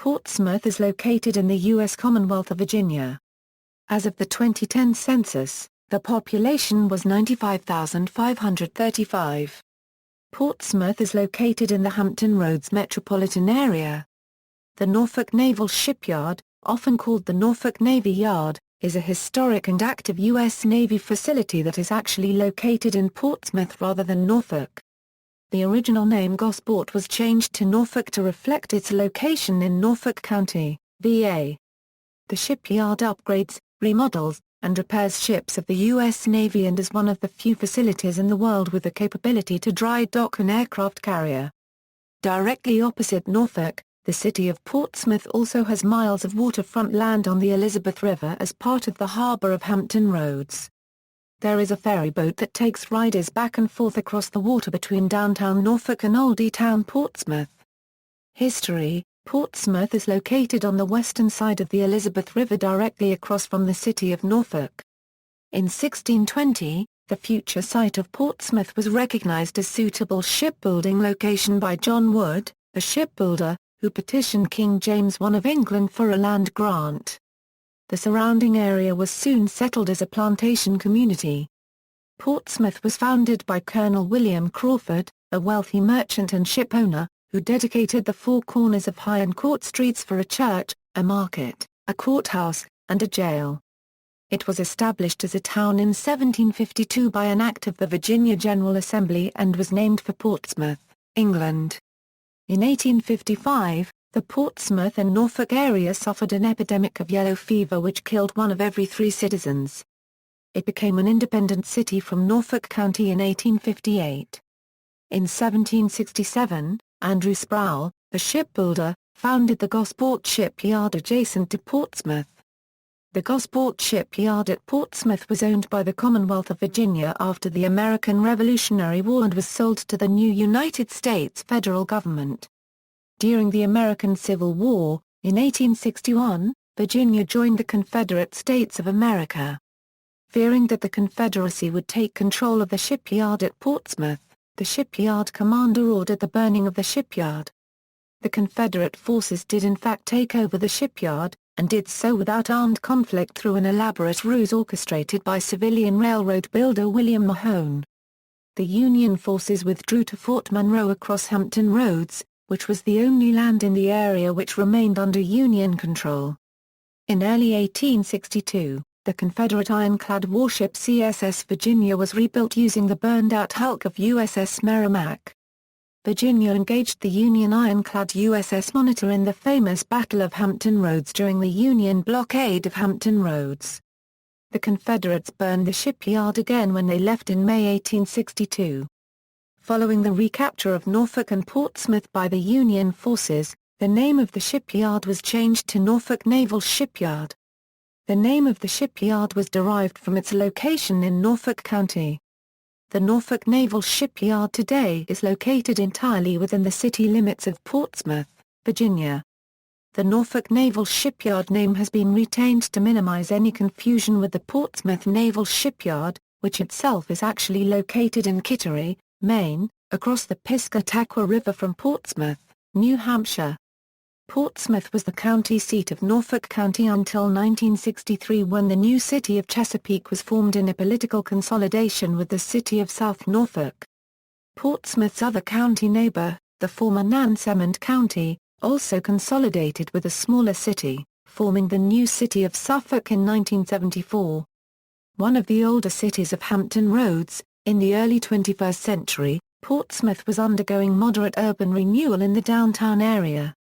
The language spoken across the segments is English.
Portsmouth is located in the U.S. Commonwealth of Virginia. As of the 2010 census, the population was 95,535. Portsmouth is located in the Hampton Roads metropolitan area. The Norfolk Naval Shipyard, often called the Norfolk Navy Yard, is a historic and active U.S. Navy facility that is actually located in Portsmouth rather than Norfolk. The original name Gosport was changed to Norfolk to reflect its location in Norfolk County, VA. The shipyard upgrades, remodels, and repairs ships of the U.S. Navy and is one of the few facilities in the world with the capability to dry dock an aircraft carrier. Directly opposite Norfolk, the city of Portsmouth also has miles of waterfront land on the Elizabeth River as part of the harbor of Hampton Roads. There is a ferry boat that takes riders back and forth across the water between downtown Norfolk and Oldie Town Portsmouth. History: Portsmouth is located on the western side of the Elizabeth River directly across from the city of Norfolk. In 1620, the future site of Portsmouth was recognized as suitable shipbuilding location by John Wood, a shipbuilder, who petitioned King James I of England for a land grant. The surrounding area was soon settled as a plantation community. Portsmouth was founded by Colonel William Crawford, a wealthy merchant and shipowner, who dedicated the four corners of High and Court Streets for a church, a market, a courthouse, and a jail. It was established as a town in 1752 by an act of the Virginia General Assembly and was named for Portsmouth, England. In 1855, the Portsmouth and Norfolk area suffered an epidemic of yellow fever which killed one of every 3 citizens. It became an independent city from Norfolk County in 1858. In 1767, Andrew Sproul, a shipbuilder, founded the Gosport shipyard adjacent to Portsmouth. The Gosport shipyard at Portsmouth was owned by the Commonwealth of Virginia after the American Revolutionary War and was sold to the new United States federal government. During the American Civil War, in 1861, Virginia joined the Confederate States of America. Fearing that the Confederacy would take control of the shipyard at Portsmouth, the shipyard commander ordered the burning of the shipyard. The Confederate forces did in fact take over the shipyard, and did so without armed conflict through an elaborate ruse orchestrated by civilian railroad builder William Mahone. The Union forces withdrew to Fort Monroe across Hampton Roads, which was the only land in the area which remained under Union control. In early 1862, the Confederate ironclad warship CSS Virginia was rebuilt using the burned-out hulk of USS Merrimack. Virginia engaged the Union ironclad USS Monitor in the famous Battle of Hampton Roads during the Union blockade of Hampton Roads. The Confederates burned the shipyard again when they left in May 1862. Following the recapture of Norfolk and Portsmouth by the Union forces, the name of the shipyard was changed to Norfolk Naval Shipyard. The name of the shipyard was derived from its location in Norfolk County. The Norfolk Naval Shipyard today is located entirely within the city limits of Portsmouth, Virginia. The Norfolk Naval Shipyard name has been retained to minimize any confusion with the Portsmouth Naval Shipyard, which itself is actually located in Kittery, Maine, across the Piscataqua River from Portsmouth, New Hampshire. Portsmouth was the county seat of Norfolk County until 1963 when the new city of Chesapeake was formed in a political consolidation with the city of South Norfolk. Portsmouth's other county neighbor, the former Nansemond County, also consolidated with a smaller city, forming the new city of Suffolk in 1974. One of the older cities of Hampton Roads, in the early 21st century, Portsmouth was undergoing moderate urban renewal in the downtown area.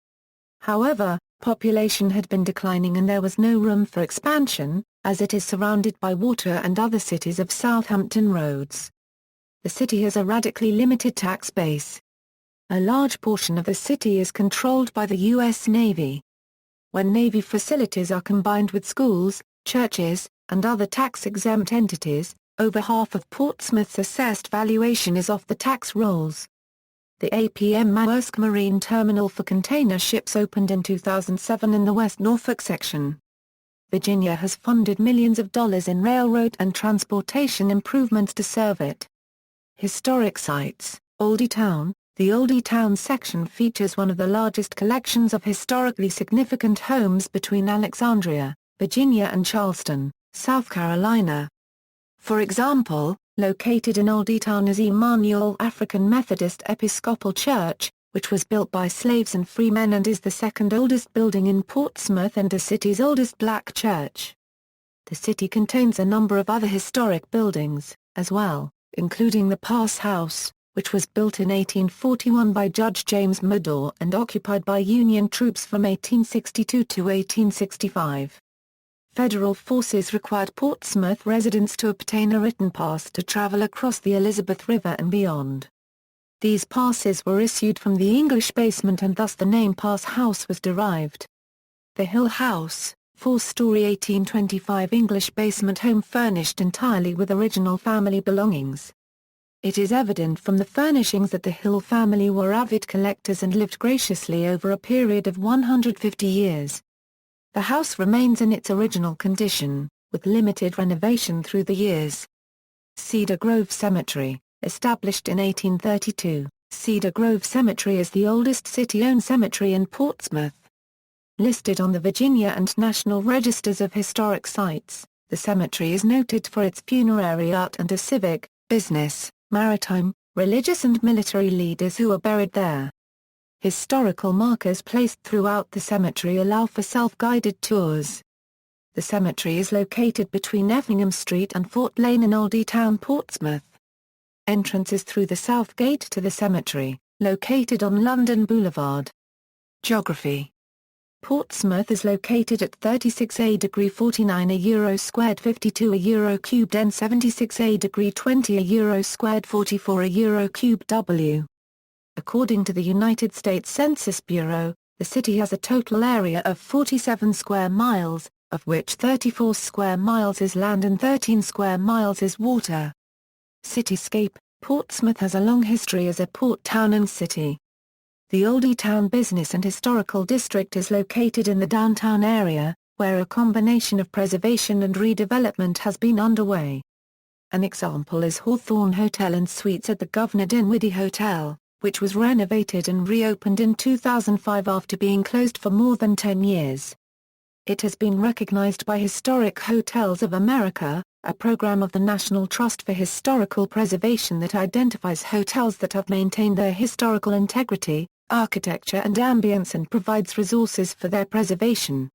However, population had been declining and there was no room for expansion, as it is surrounded by water and other cities of Southampton Roads. The city has a radically limited tax base. A large portion of the city is controlled by the U.S. Navy. When Navy facilities are combined with schools, churches, and other tax-exempt entities, over half of Portsmouth's assessed valuation is off the tax rolls. The APM Maersk Marine Terminal for container ships opened in 2007 in the West Norfolk section. Virginia has funded millions of dollars in railroad and transportation improvements to serve it. Historic sites: Oldie Town, The Oldie Town section features one of the largest collections of historically significant homes between Alexandria, Virginia and Charleston, South Carolina. For example, located in Oldie Town is Emmanuel African Methodist Episcopal Church, which was built by slaves and freemen and is the second oldest building in Portsmouth and the city's oldest black church. The city contains a number of other historic buildings, as well, including the Pass House, which was built in 1841 by Judge James Mador and occupied by Union troops from 1862 to 1865. Federal forces required Portsmouth residents to obtain a written pass to travel across the Elizabeth River and beyond. These passes were issued from the English basement and thus the name Pass House was derived. The Hill House, four-story 1825 English basement home furnished entirely with original family belongings. It is evident from the furnishings that the Hill family were avid collectors and lived graciously over a period of 150 years. The house remains in its original condition, with limited renovation through the years. Cedar Grove Cemetery, established in 1832, Cedar Grove Cemetery is the oldest city-owned cemetery in Portsmouth. Listed on the Virginia and National Registers of Historic Sites, the cemetery is noted for its funerary art and a civic, business, maritime, religious and military leaders who are buried there. Historical markers placed throughout the cemetery allow for self-guided tours. The cemetery is located between Effingham Street and Fort Lane in Oldie Town, Portsmouth. Entrance is through the south gate to the cemetery, located on London Boulevard. Geography. Portsmouth is located at 36°49 euro squared 52 euro cubed and 76°20 euro squared 44 euro cubed W. According to the United States Census Bureau, the city has a total area of 47 square miles, of which 34 square miles is land and 13 square miles is water. Cityscape. Portsmouth has a long history as a port town and city. The Oldie Town Business and Historical District is located in the downtown area, where a combination of preservation and redevelopment has been underway. An example is Hawthorne Hotel and Suites at the Governor Dinwiddie Hotel, which was renovated and reopened in 2005 after being closed for more than 10 years. It has been recognized by Historic Hotels of America, a program of the National Trust for Historical Preservation that identifies hotels that have maintained their historical integrity, architecture and ambience and provides resources for their preservation.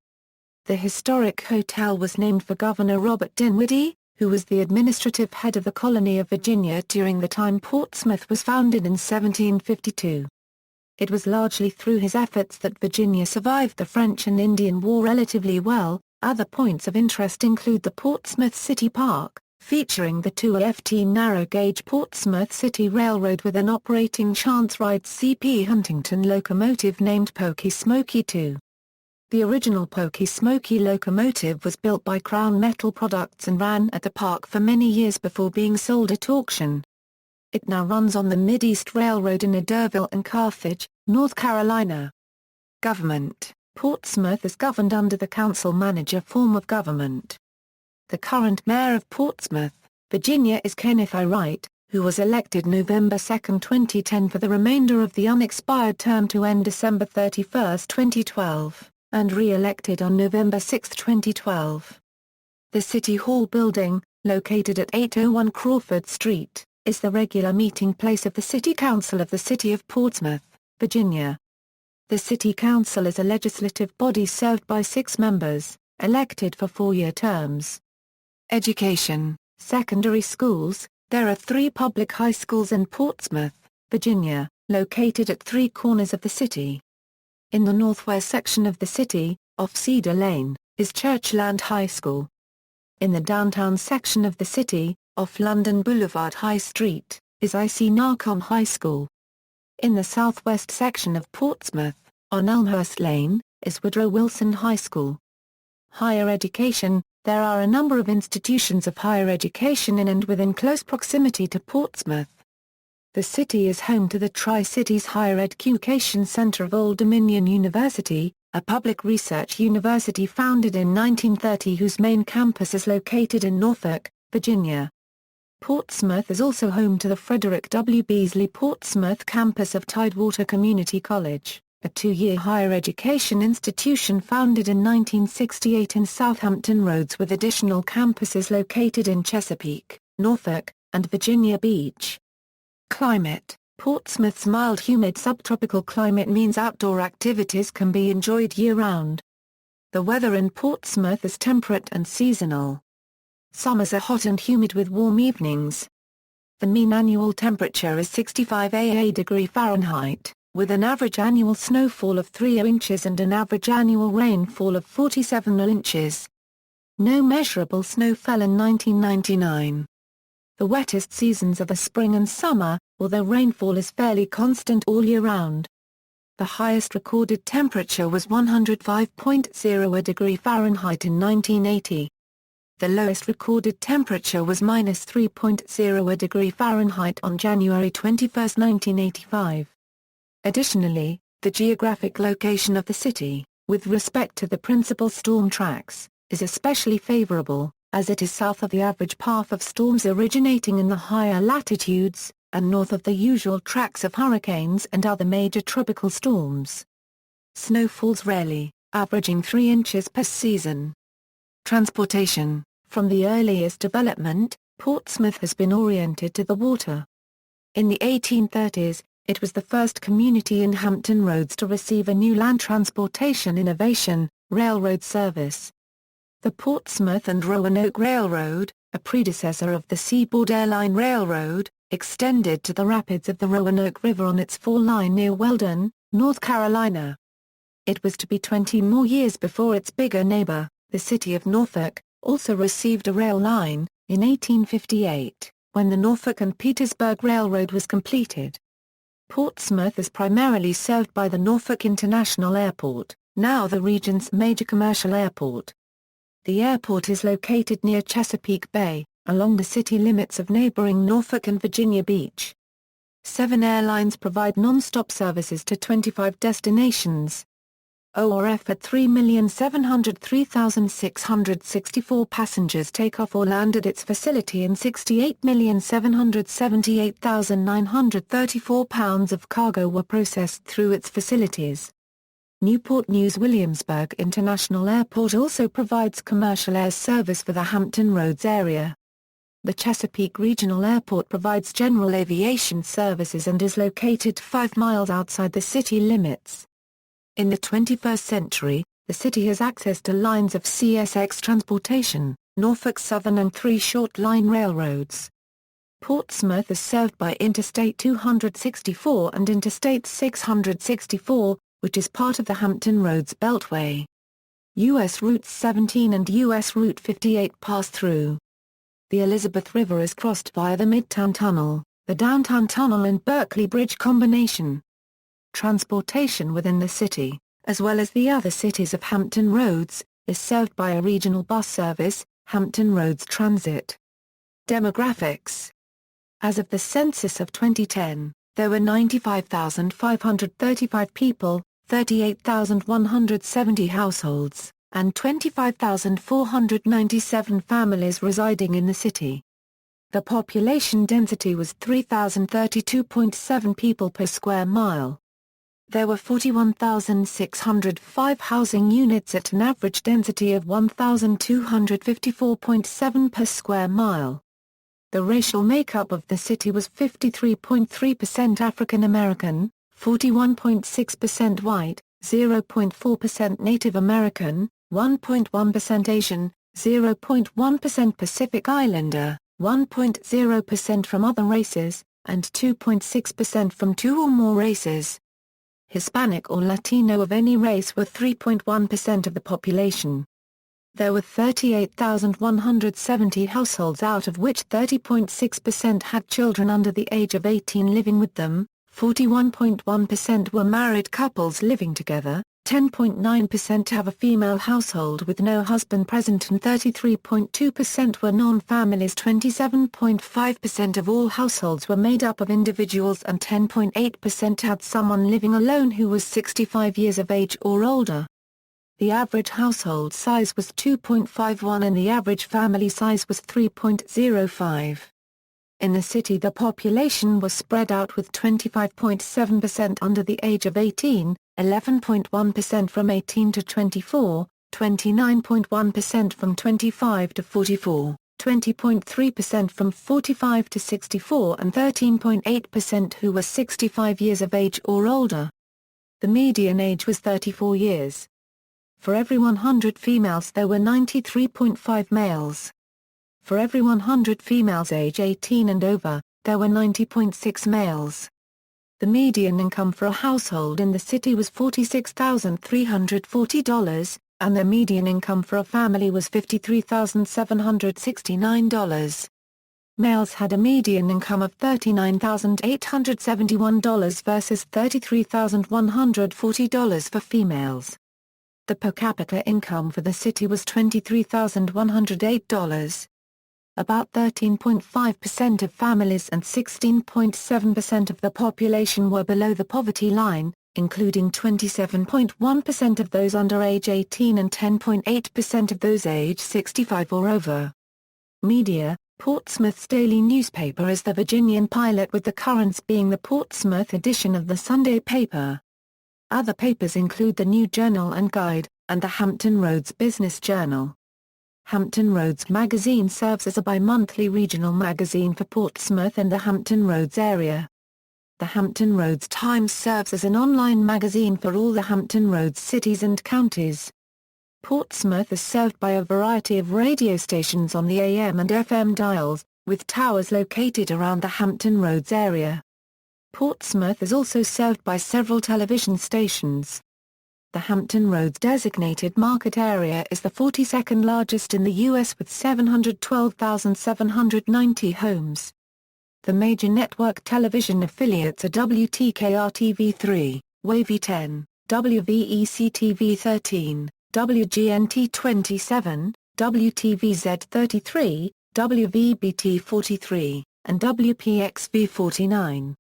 The historic hotel was named for Governor Robert Dinwiddie, who was the administrative head of the colony of Virginia during the time Portsmouth was founded in 1752. It was largely through his efforts that Virginia survived the French and Indian War relatively well. Other points of interest include the Portsmouth City Park, featuring the 2AFT narrow-gauge Portsmouth City Railroad with an operating chance ride C.P. Huntington locomotive named Pokey Smokey II. The original Pokey Smokey locomotive was built by Crown Metal Products and ran at the park for many years before being sold at auction. It now runs on the Mid-East Railroad in Ederville and Carthage, North Carolina. Government. Portsmouth is governed under the council-manager form of government. The current mayor of Portsmouth, Virginia is Kenneth I. Wright, who was elected November 2, 2010 for the remainder of the unexpired term to end December 31, 2012, and re-elected on November 6, 2012. The City Hall building, located at 801 Crawford Street, is the regular meeting place of the City Council of the City of Portsmouth, Virginia. The City Council is a legislative body served by 6 members, elected for 4-year terms. Education. Secondary schools. There are 3 public high schools in Portsmouth, Virginia, located at 3 corners of the city. In the northwest section of the city, off Cedar Lane, is Churchland High School. In the downtown section of the city, off London Boulevard High Street, is I.C. Narcombe High School. In the southwest section of Portsmouth, on Elmhurst Lane, is Woodrow Wilson High School. Higher education. There are a number of institutions of higher education in and within close proximity to Portsmouth. The city is home to the Tri-Cities Higher Education Center of Old Dominion University, a public research university founded in 1930 whose main campus is located in Norfolk, Virginia. Portsmouth is also home to the Frederick W. Beasley Portsmouth campus of Tidewater Community College, a two-year higher education institution founded in 1968 in Southampton Roads with additional campuses located in Chesapeake, Norfolk, and Virginia Beach. Climate: Portsmouth's mild humid subtropical climate means outdoor activities can be enjoyed year-round. The weather in Portsmouth is temperate and seasonal. Summers are hot and humid with warm evenings. The mean annual temperature is 65°C Fahrenheit, with an average annual snowfall of 3 inches and an average annual rainfall of 47 inches. No measurable snow fell in 1999. The wettest seasons are the spring and summer, although rainfall is fairly constant all year round. The highest recorded temperature was 105.0° Fahrenheit in 1980. The lowest recorded temperature was -3.0° Fahrenheit on January 21, 1985. Additionally, the geographic location of the city, with respect to the principal storm tracks, is especially favorable, as it is south of the average path of storms originating in the higher latitudes, and north of the usual tracks of hurricanes and other major tropical storms. Snow falls rarely, averaging 3 inches per season. Transportation: from the earliest development, Portsmouth has been oriented to the water. In the 1830s, it was the first community in Hampton Roads to receive a new land transportation innovation, railroad service. The Portsmouth and Roanoke Railroad, a predecessor of the Seaboard Airline Railroad, extended to the rapids of the Roanoke River on its fall line near Weldon, North Carolina. It was to be 20 more years before its bigger neighbor, the city of Norfolk, also received a rail line, in 1858, when the Norfolk and Petersburg Railroad was completed. Portsmouth is primarily served by the Norfolk International Airport, now the region's major commercial airport. The airport is located near Chesapeake Bay, along the city limits of neighboring Norfolk and Virginia Beach. 7 airlines provide non-stop services to 25 destinations. ORF had 3,703,664 passengers take off or land at its facility and 68,778,934 pounds of cargo were processed through its facilities. Newport News Williamsburg International Airport also provides commercial air service for the Hampton Roads area. The Chesapeake Regional Airport provides general aviation services and is located 5 miles outside the city limits. In the 21st century, the city has access to lines of CSX transportation, Norfolk Southern and 3 short-line railroads. Portsmouth is served by Interstate 264 and Interstate 664, which is part of the Hampton Roads Beltway. U.S. Routes 17 and U.S. Route 58 pass through. The Elizabeth River is crossed via the Midtown Tunnel, the Downtown Tunnel and Berkeley Bridge combination. Transportation within the city, as well as the other cities of Hampton Roads, is served by a regional bus service, Hampton Roads Transit. Demographics: as of the census of 2010, there were 95,535 people, 38,170 households, and 25,497 families residing in the city. The population density was 3,032.7 people per square mile. There were 41,605 housing units at an average density of 1,254.7 per square mile. The racial makeup of the city was 53.3% African American, 41.6% white, 0.4% Native American, 1.1% Asian, 0.1% Pacific Islander, 1.0% from other races, and 2.6% from 2 or more races. Hispanic or Latino of any race were 3.1% of the population. There were 38,170 households, out of which 30.6% had children under the age of 18 living with them, 41.1% were married couples living together, 10.9% have a female household with no husband present, and 33.2% were non-families. 27.5% of all households were made up of individuals, and 10.8% had someone living alone who was 65 years of age or older. The average household size was 2.51 and the average family size was 3.05. In the city the population was spread out with 25.7% under the age of 18, 11.1% from 18 to 24, 29.1% from 25 to 44, 20.3% from 45 to 64 and 13.8% who were 65 years of age or older. The median age was 34 years. For every 100 females there were 93.5 males. For every 100 females age 18 and over, there were 90.6 males. The median income for a household in the city was $46,340, and the median income for a family was $53,769. Males had a median income of $39,871 versus $33,140 for females. The per capita income for the city was $23,108. About 13.5% of families and 16.7% of the population were below the poverty line, including 27.1% of those under age 18 and 10.8% of those age 65 or over. Media: Portsmouth's daily newspaper is the Virginian Pilot, with the Currents being the Portsmouth edition of the Sunday paper. Other papers include the New Journal and Guide, and the Hampton Roads Business Journal. Hampton Roads magazine serves as a bi-monthly regional magazine for Portsmouth and the Hampton Roads area. The Hampton Roads Times serves as an online magazine for all the Hampton Roads cities and counties. Portsmouth is served by a variety of radio stations on the AM and FM dials, with towers located around the Hampton Roads area. Portsmouth is also served by several television stations. The Hampton Roads designated market area is the 42nd largest in the U.S. with 712,790 homes. The major network television affiliates are WTKR-TV3, Wavy 10, WVEC-TV 13, WGNT 27, WTVZ 33, WVBT 43, and WPXV 49.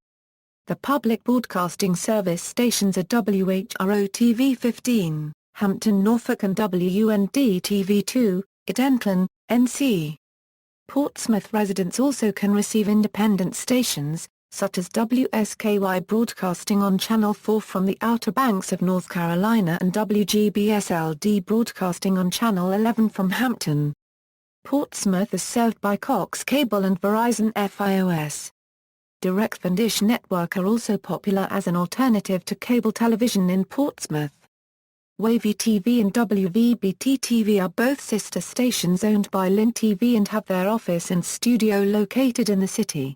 The public broadcasting service stations are WHRO-TV 15, Hampton, Norfolk, and WUND-TV 2, Edentlan, NC. Portsmouth residents also can receive independent stations, such as WSKY broadcasting on Channel 4 from the Outer Banks of North Carolina and WGBS-LD broadcasting on Channel 11 from Hampton. Portsmouth is served by Cox Cable and Verizon FiOS. Direct and Dish Network are also popular as an alternative to cable television in Portsmouth. Wavy TV and WVBT TV are both sister stations owned by Lynn TV and have their office and studio located in the city.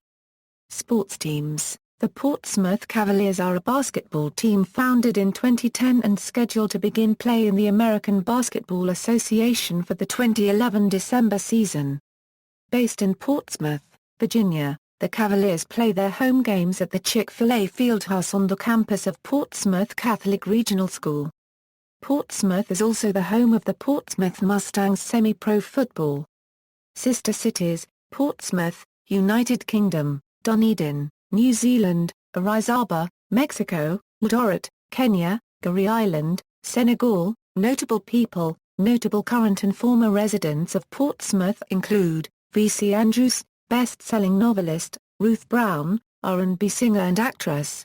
Sports teams: the Portsmouth Cavaliers are a basketball team founded in 2010 and scheduled to begin play in the American Basketball Association for the 2011 December season. Based in Portsmouth, Virginia, the Cavaliers play their home games at the Chick-fil-A Fieldhouse on the campus of Portsmouth Catholic Regional School. Portsmouth is also the home of the Portsmouth Mustangs semi-pro football. Sister cities: Portsmouth, United Kingdom; Dunedin, New Zealand; Orizaba, Mexico; Eldoret, Kenya; Garry Island, Senegal. Notable people: notable current and former residents of Portsmouth include V.C. Andrews, best-selling novelist; Ruth Brown, R&B singer and actress;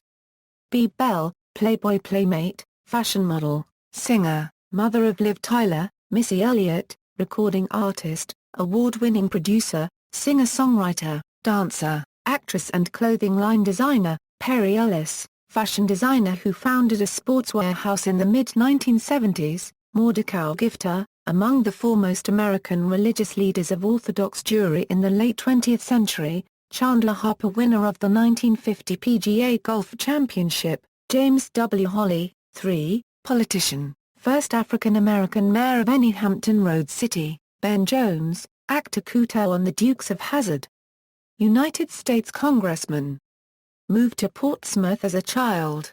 Bea Bell, Playboy playmate, fashion model, singer, mother of Liv Tyler; Missy Elliott, recording artist, award-winning producer, singer-songwriter, dancer, actress and clothing line designer; Perry Ellis, fashion designer who founded a sportswear house in the mid-1970s; Mordecai Gifter, among the foremost American religious leaders of Orthodox Jewry in the late 20th century; Chandler Harper, winner of the 1950 PGA Golf Championship; James W. Holly, 3, politician, first African-American mayor of any Hampton Roads city; Ben Jones, actor Kuto on The Dukes of Hazzard. United States Congressman. Moved to Portsmouth as a child.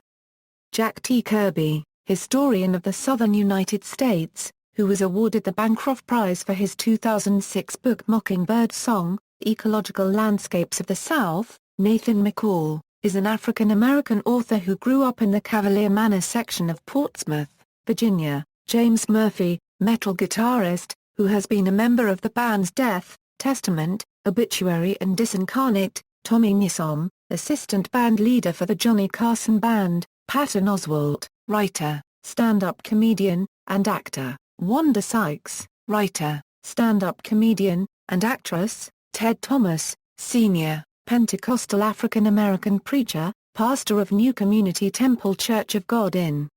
Jack T. Kirby, historian of the southern United States, who was awarded the Bancroft Prize for his 2006 book Mockingbird Song, Ecological Landscapes of the South. Nathan McCall, is an African-American author who grew up in the Cavalier Manor section of Portsmouth, Virginia. James Murphy, metal guitarist, who has been a member of the bands Death, Testament, Obituary and Disincarnate, Tommy Newsom, assistant band leader for the Johnny Carson Band, Patton Oswalt, writer, stand-up comedian, and actor, Wanda Sykes, writer, stand-up comedian, and actress, Ted Thomas, Sr., Pentecostal African-American preacher, pastor of New Community Temple Church of God in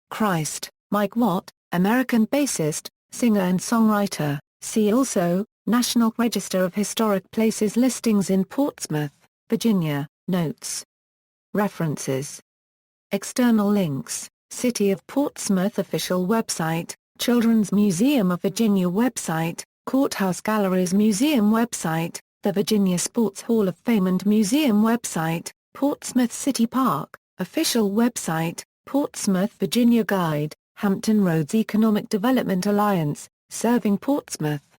Christ, Mike Watt, American bassist, singer and songwriter. See also, National Register of Historic Places listings in Portsmouth, Virginia, notes. References. External links, City of Portsmouth official website, Children's Museum of Virginia website, Courthouse Galleries Museum website, the Virginia Sports Hall of Fame and Museum website, Portsmouth City Park, official website, Portsmouth Virginia Guide, Hampton Roads Economic Development Alliance, serving Portsmouth.